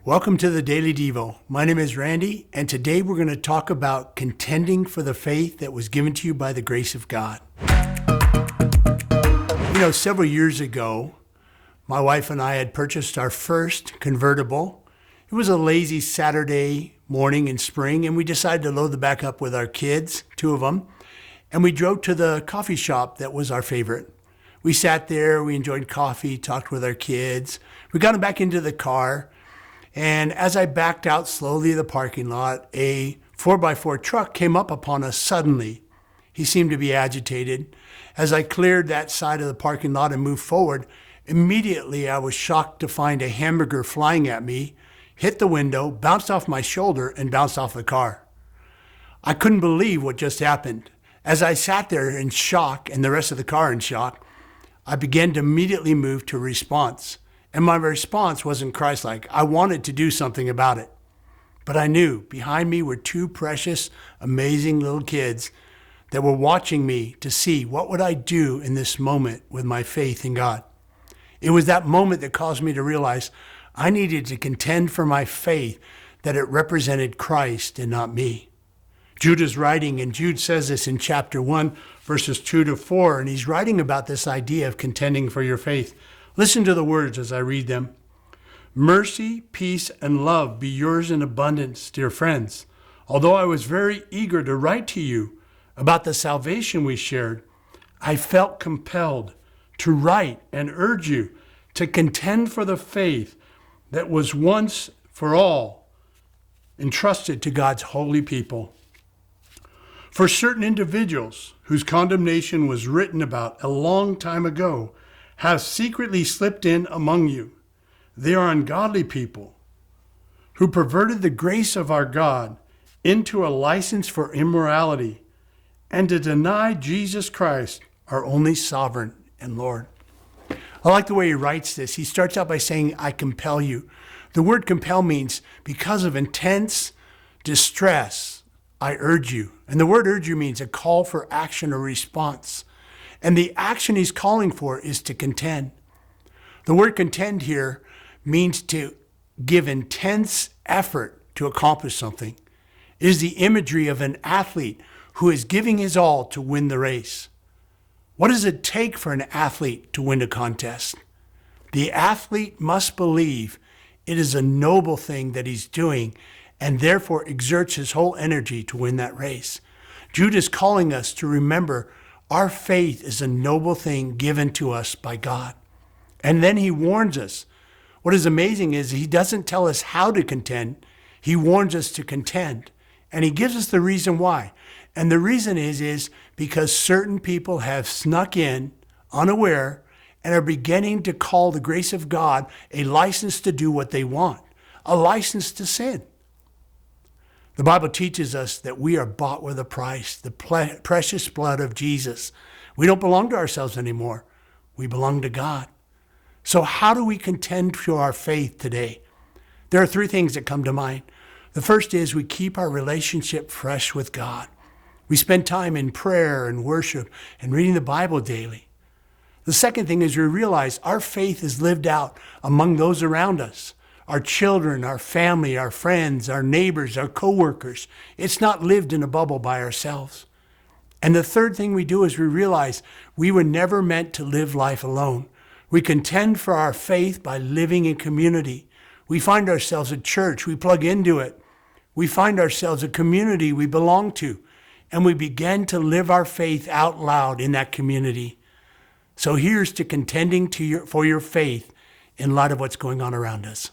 Welcome to the Daily Devo. My name is Randy, and today we're going to talk about contending for the faith that was given to you by the grace of God. Several years ago, my wife and I had purchased our first convertible. It was a lazy Saturday morning in spring, and we decided to load the back up with our kids, two of them, and we drove to the coffee shop that was our favorite. We sat there, we enjoyed coffee, talked with our kids. We got them back into the car. And as I backed out slowly of the parking lot, a 4x4 truck came up upon us suddenly. He seemed to be agitated. As I cleared that side of the parking lot and moved forward, immediately I was shocked to find a hamburger flying at me, hit the window, bounced off my shoulder, and bounced off the car. I couldn't believe what just happened. As I sat there in shock and the rest of the car in shock, I began to immediately move to response. And my response wasn't Christ-like. I wanted to do something about it. But I knew behind me were two precious, amazing little kids that were watching me to see what would I do in this moment with my faith in God. It was that moment that caused me to realize I needed to contend for my faith, that it represented Christ and not me. Jude is writing, and Jude says this in chapter 1, verses 2-4, and he's writing about this idea of contending for your faith. Listen to the words as I read them. Mercy, peace, and love be yours in abundance, dear friends. Although I was very eager to write to you about the salvation we shared, I felt compelled to write and urge you to contend for the faith that was once for all entrusted to God's holy people. For certain individuals whose condemnation was written about a long time ago have secretly slipped in among you. They are ungodly people who perverted the grace of our God into a license for immorality and to deny Jesus Christ, our only sovereign and Lord. I like the way he writes this. He starts out by saying, I compel you. The word compel means because of intense distress, I urge you. And the word urge you means a call for action or response. And the action he's calling for is to contend. The word contend here means to give intense effort to accomplish something. It is the imagery of an athlete who is giving his all to win the race. What does it take for an athlete to win a contest? The athlete must believe it is a noble thing that he's doing and therefore exerts his whole energy to win that race. Jude is calling us to remember our faith is a noble thing given to us by God. And then he warns us. What is amazing is he doesn't tell us how to contend. He warns us to contend. And he gives us the reason why. And the reason is because certain people have snuck in unaware and are beginning to call the grace of God a license to do what they want, a license to sin. The Bible teaches us that we are bought with a price, the precious blood of Jesus. We don't belong to ourselves anymore. We belong to God. So how do we contend for our faith today? There are three things that come to mind. The first is we keep our relationship fresh with God. We spend time in prayer and worship and reading the Bible daily. The second thing is we realize our faith is lived out among those around us. Our children, our family, our friends, our neighbors, our coworkers. It's not lived in a bubble by ourselves. And the third thing we do is we realize we were never meant to live life alone. We contend for our faith by living in community. We find ourselves a church. We plug into it. We find ourselves a community we belong to. And we begin to live our faith out loud in that community. So here's to contending for your faith in light of what's going on around us.